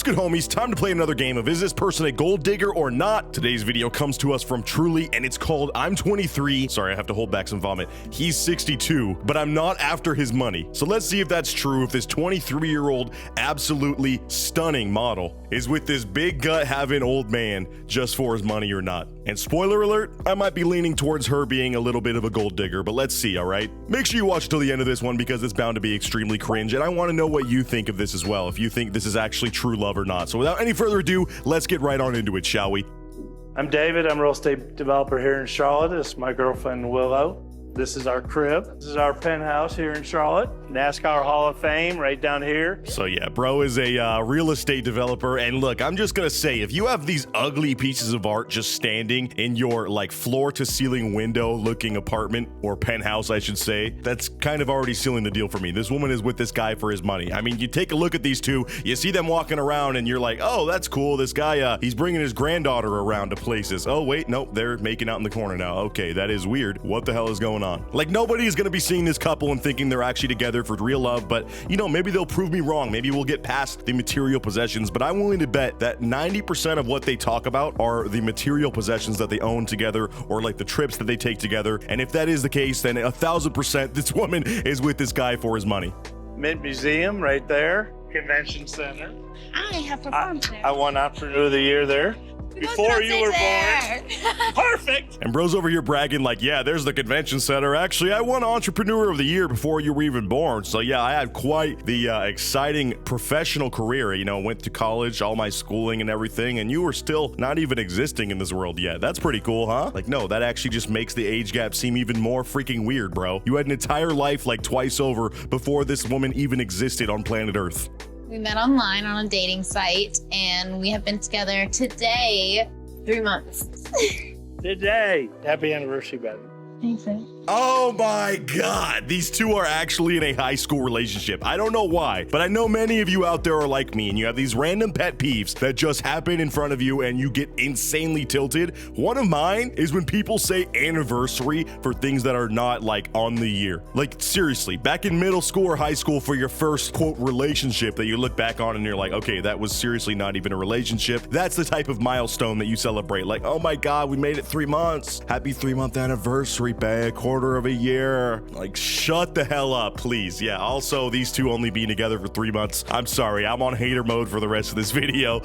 What's good, homies? Time to play another game of Is This Person a Gold Digger or Not? Today's video comes to us from Truly, and it's called I'm 23. Sorry, I have to hold back some vomit. He's 62, but I'm not after his money. So let's see if that's true, if this 23-year-old absolutely stunning model is with this big gut having old man just for his money or not. And spoiler alert, I might be leaning towards her being a little bit of a gold digger, but let's see, all right? Make sure you watch till the end of this one because it's bound to be extremely cringe, and I want to know what you think of this as well, if you think this is actually true love or not. So without any further ado, let's get right on into it, shall we? I'm David. I'm a real estate developer here in Charlotte. This is my girlfriend, Willow. This is our crib. This is our penthouse here in Charlotte. NASCAR Hall of Fame right down here. So yeah, bro is a real estate developer. And look, I'm just gonna say, if you have these ugly pieces of art just standing in your like floor to ceiling window looking apartment or penthouse, I should say, that's kind of already sealing the deal for me. This woman is with this guy for his money. I mean, you take a look at these two, you see them walking around and you're like, oh, that's cool. This guy, he's bringing his granddaughter around to places. Oh wait, nope, they're making out in the corner now. Okay, that is weird. What the hell is going on? Like, nobody is going to be seeing this couple and thinking they're actually together for real love, but you know, maybe they'll prove me wrong. Maybe we'll get past the material possessions, but I'm willing to bet that 90% of what they talk about are the material possessions that they own together or like the trips that they take together. And if that is the case, then 1,000% this woman is with this guy for his money. Mint Museum right there. Convention Center. I have performed there. I won Entrepreneur of the Year there. Before you were born. Perfect. And bro's over here bragging like, yeah, there's the convention center. Actually, I won Entrepreneur of the Year before you were even born. So yeah, I had quite the exciting professional career. You know, went to college, all my schooling and everything, and you were still not even existing in this world yet. That's pretty cool, huh? Like, no, that actually just makes the age gap seem even more freaking weird, bro. You had an entire life like twice over before this woman even existed on planet Earth. We met online on a dating site, and we have been together today 3 months. Today. Happy anniversary, baby. Thanks, babe. Oh my God, these two are actually in a high school relationship. I don't know why, but I know many of you out there are like me and you have these random pet peeves that just happen in front of you and you get insanely tilted. One of mine is when people say anniversary for things that are not like on the year. Like seriously, back in middle school or high school for your first quote relationship that you look back on and you're like, okay, that was seriously not even a relationship. That's the type of milestone that you celebrate. Like, oh my God, we made it 3 months. Happy 3-month anniversary, babe. Quarter of a year. Like, shut the hell up, please. Yeah, also, these two only being together for 3 months. I'm sorry, I'm on hater mode for the rest of this video.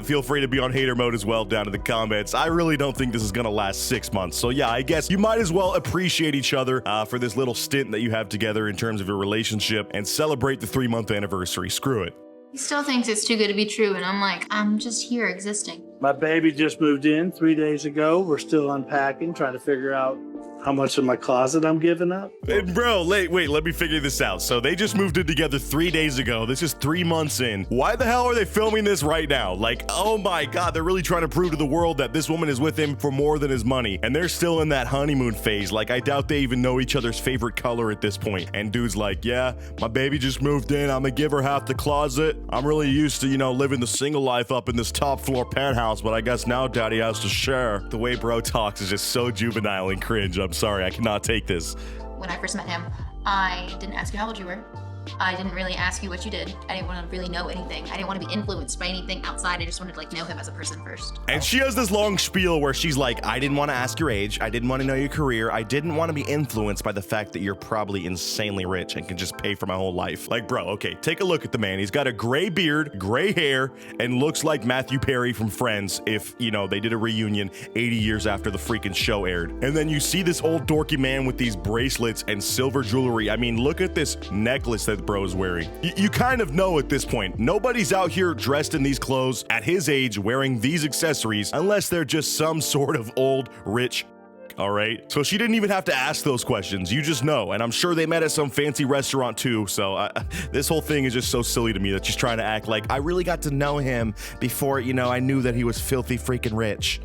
Feel free to be on hater mode as well down in the comments. I really don't think this is gonna last 6 months. So yeah, I guess you might as well appreciate each other for this little stint that you have together in terms of your relationship and celebrate the 3-month anniversary. Screw it. He still thinks it's too good to be true, and I'm like, I'm just here existing. My baby just moved in 3 days ago. We're still unpacking, trying to figure out how much of my closet I'm giving up. And bro, wait, let me figure this out. So they just moved in together 3 days ago. This is 3 months in. Why the hell are they filming this right now? Like, oh my God, they're really trying to prove to the world that this woman is with him for more than his money. And they're still in that honeymoon phase. Like, I doubt they even know each other's favorite color at this point. And dude's like, yeah, my baby just moved in. I'm gonna give her half the closet. I'm really used to, you know, living the single life up in this top floor penthouse, but I guess now daddy has to share. The way bro talks is just so juvenile and cringe. I'm sorry, I cannot take this. When I first met him, I didn't ask you how old you were. I didn't really ask you what you did. I didn't want to really know anything. I didn't want to be influenced by anything outside. I just wanted to like know him as a person first. And she has this long spiel where she's like, I didn't want to ask your age. I didn't want to know your career. I didn't want to be influenced by the fact that you're probably insanely rich and can just pay for my whole life. Like, bro, okay, take a look at the man. He's got a gray beard, gray hair, and looks like Matthew Perry from Friends if, you know, they did a reunion 80 years after the freaking show aired. And then you see this old dorky man with these bracelets and silver jewelry. I mean, look at this necklace that bro is wearing. You kind of know at this point, nobody's out here dressed in these clothes at his age wearing these accessories unless they're just some sort of old rich. All right, so she didn't even have to ask those questions. You just know, and I'm sure they met at some fancy restaurant too. So this whole thing is just so silly to me that she's trying to act like I really got to know him before, you know, I knew that he was filthy freaking rich.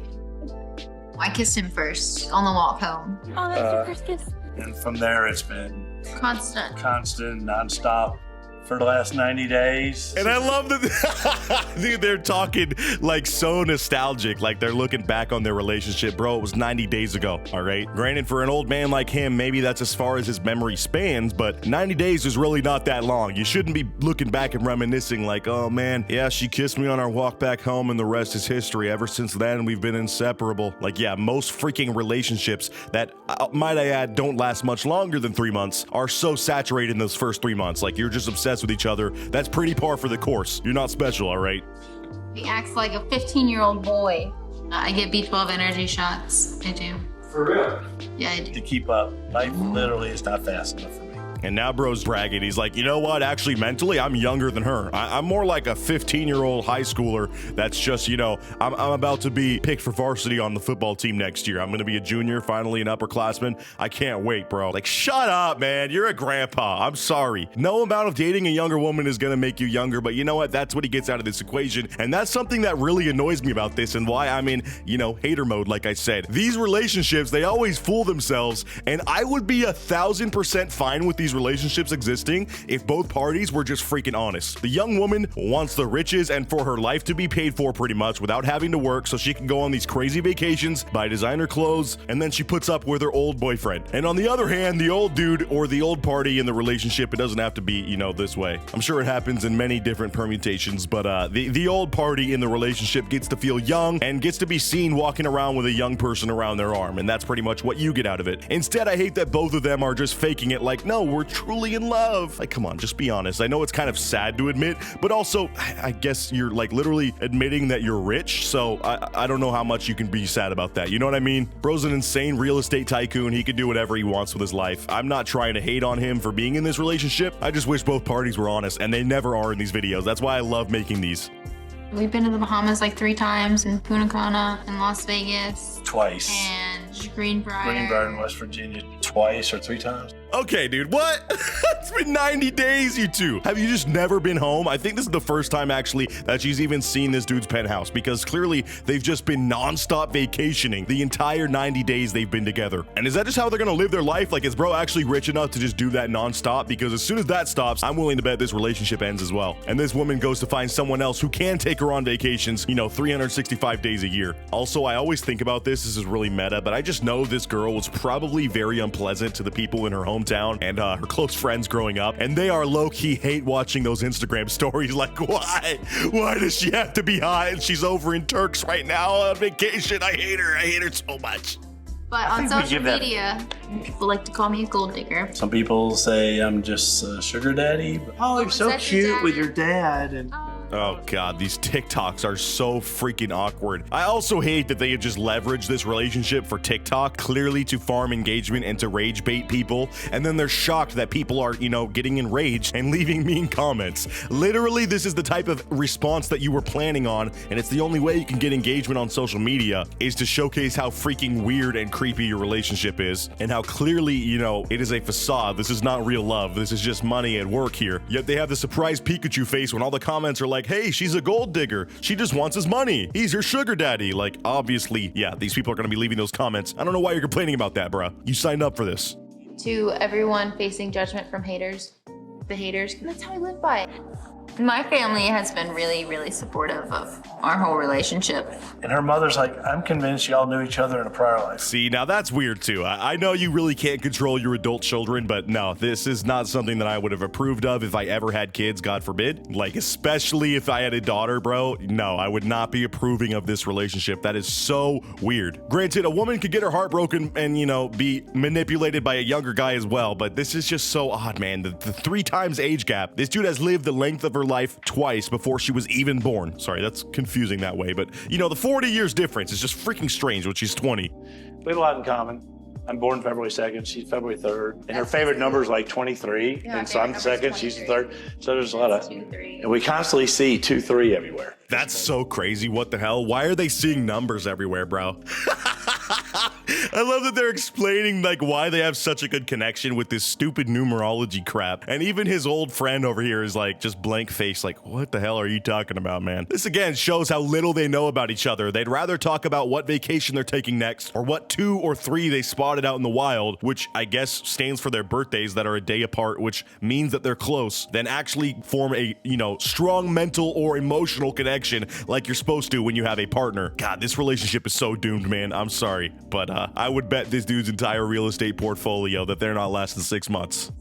I kissed him first on the walk home. Oh, that's your first kiss. And from there, it's been Constant. nonstop for the last 90 days. And I love that dude, they're talking like so nostalgic, like they're looking back on their relationship. Bro, it was 90 days ago, all right? Granted, for an old man like him, maybe that's as far as his memory spans, but 90 days is really not that long. You shouldn't be looking back and reminiscing like, oh man, yeah, she kissed me on our walk back home and the rest is history. Ever since then, we've been inseparable. Like, yeah, most freaking relationships that, might I add, don't last much longer than 3 months are so saturated in those first 3 months. Like, you're just obsessed with each other. That's pretty par for the course. You're not special, all right? He acts like a 15-year-old boy. I get B12 energy shots. I do. For real? Yeah, I do. To keep up. Life literally is not fast enough for me. And now bro's bragging. He's like, you know what? Actually, mentally, I'm younger than her. I'm more like a 15-year-old high schooler that's just, you know, I'm about to be picked for varsity on the football team next year. I'm going to be a junior, finally an upperclassman. I can't wait, bro. Like, shut up, man. You're a grandpa. I'm sorry. No amount of dating a younger woman is going to make you younger, but you know what? That's what he gets out of this equation. And that's something that really annoys me about this and why I'm in, you know, hater mode, like I said. These relationships, they always fool themselves, and I would be 1,000% fine with these relationships existing if both parties were just freaking honest. The young woman wants the riches and for her life to be paid for pretty much without having to work so she can go on these crazy vacations, buy designer clothes, and then she puts up with her old boyfriend. And on the other hand, the old dude or the old party in the relationship, it doesn't have to be, you know, this way. I'm sure it happens in many different permutations, but the old party in the relationship gets to feel young and gets to be seen walking around with a young person around their arm, and that's pretty much what you get out of it. Instead, I hate that both of them are just faking it like, no, we're truly in love. Like, come on, just be honest. I know it's kind of sad to admit, but also, I guess you're like literally admitting that you're rich, so I don't know how much you can be sad about that. You know what I mean? Bro's an insane real estate tycoon. He can do whatever he wants with his life. I'm not trying to hate on him for being in this relationship. I just wish both parties were honest, and they never are in these videos. That's why I love making these. We've been to the Bahamas like 3 times, in Punta Cana, in Las Vegas. Twice. And Greenbrier. Greenbrier in West Virginia twice or 3 times. Okay, dude, what? It's been 90 days, you two. Have you just never been home? I think this is the first time, actually, that she's even seen this dude's penthouse, because clearly they've just been nonstop vacationing the entire 90 days they've been together. And is that just how they're gonna live their life? Like, is bro actually rich enough to just do that nonstop? Because as soon as that stops, I'm willing to bet this relationship ends as well. And this woman goes to find someone else who can take her on vacations, you know, 365 days a year. Also, I always think about this is really meta, but I just know this girl was probably very unpleasant to the people in her hometown and her close friends growing up, and they are low-key hate watching those Instagram stories. Like, why does she have to be hot and she's over in Turks right now on vacation? I hate her so much. But on social media, people like to call me a gold digger. Some people say I'm just a sugar daddy. Oh, you're so cute with your dad. And Oh god, these TikToks are so freaking awkward. I also hate that they have just leveraged this relationship for TikTok, clearly to farm engagement and to rage bait people, and then they're shocked that people are, you know, getting enraged and leaving mean comments. Literally, this is the type of response that you were planning on, and it's the only way you can get engagement on social media, is to showcase how freaking weird and creepy your relationship is, and how clearly, you know, it is a facade. This is not real love. This is just money at work here. Yet they have the surprised Pikachu face when all the comments are like, hey, she's a gold digger. She just wants his money. He's her sugar daddy. Like, obviously, yeah, these people are going to be leaving those comments. I don't know why you're complaining about that, bruh. You signed up for this. To everyone facing judgment from haters, the haters, that's how I live by it. My family has been really, really supportive of our whole relationship. And her mother's like, I'm convinced y'all knew each other in a prior life. See, now that's weird too. I know you really can't control your adult children, but no, this is not something that I would have approved of if I ever had kids, God forbid. Like, especially if I had a daughter, bro. No, I would not be approving of this relationship. That is so weird. Granted, a woman could get her heart broken and, you know, be manipulated by a younger guy as well, but this is just so odd, man. The 3 times age gap. This dude has lived the length of her life twice before she was even born. Sorry, that's confusing that way, but you know, the 40 years difference is just freaking strange when she's 20. We have a lot in common. I'm born February 2nd, she's February 3rd, and her favorite number is like 23, Yeah, and so I'm the 2nd, she's the 3rd, so there's a lot of, 2, 3. and we constantly see 2, 3 everywhere. That's so crazy. What the hell? Why are they seeing numbers everywhere, bro? I love that they're explaining like why they have such a good connection with this stupid numerology crap. And even his old friend over here is like just blank face, like, what the hell are you talking about, man? This again shows how little they know about each other. They'd rather talk about what vacation they're taking next or what 2 or 3 they spotted out in the wild, which I guess stands for their birthdays that are a day apart, which means that they're close, than actually form a, you know, strong mental or emotional connection like you're supposed to when you have a partner. God, this relationship is so doomed, man. I'm sorry, but I would bet this dude's entire real estate portfolio that they're not less than 6 months.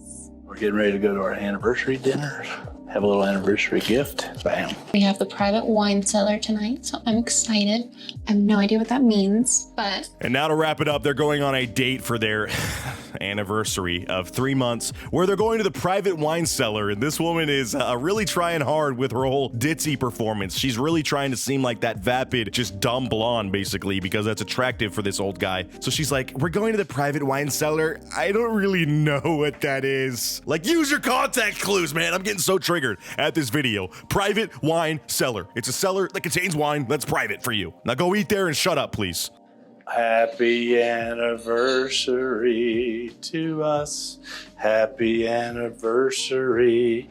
We're getting ready to go to our anniversary dinner. Have a little anniversary gift. Bam. We have the private wine cellar tonight, so I'm excited. I have no idea what that means, but... And now to wrap it up, they're going on a date for their anniversary of 3 months, where they're going to the private wine cellar, and this woman is really trying hard with her whole ditzy performance. She's really trying to seem like that vapid, just dumb blonde, basically, because that's attractive for this old guy. So she's like, we're going to the private wine cellar. I don't really know what that is. Like, use your context clues, man. I'm getting so triggered at this video. Private wine cellar. It's a cellar that contains wine that's private for you. Now go eat there and shut up, please. Happy anniversary to us. Happy anniversary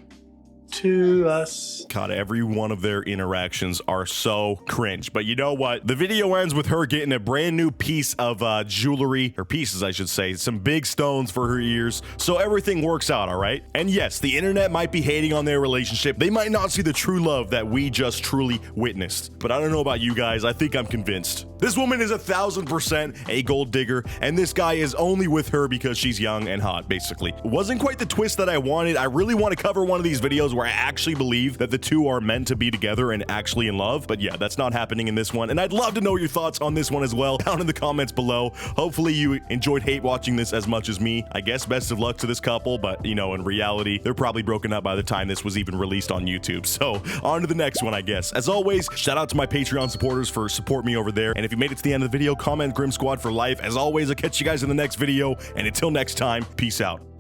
to us. God, every one of their interactions are so cringe. But you know what? The video ends with her getting a brand new piece of jewelry, or pieces, I should say, some big stones for her ears. So everything works out, all right? And yes, the internet might be hating on their relationship. They might not see the true love that we just truly witnessed. But I don't know about you guys. I think I'm convinced. This woman is 1000% a gold digger, and this guy is only with her because she's young and hot, basically. Wasn't quite the twist that I wanted. I really want to cover one of these videos where I actually believe that the two are meant to be together and actually in love, but yeah, that's not happening in this one, and I'd love to know your thoughts on this one as well down in the comments below. Hopefully you enjoyed hate watching this as much as me. I guess best of luck to this couple, but you know, in reality, they're probably broken up by the time this was even released on YouTube, so on to the next one, I guess. As always, shout out to my Patreon supporters for supporting me over there, and if you made it to the end of the video, comment Grim Squad for life. As always, I'll catch you guys in the next video, and until next time, peace out.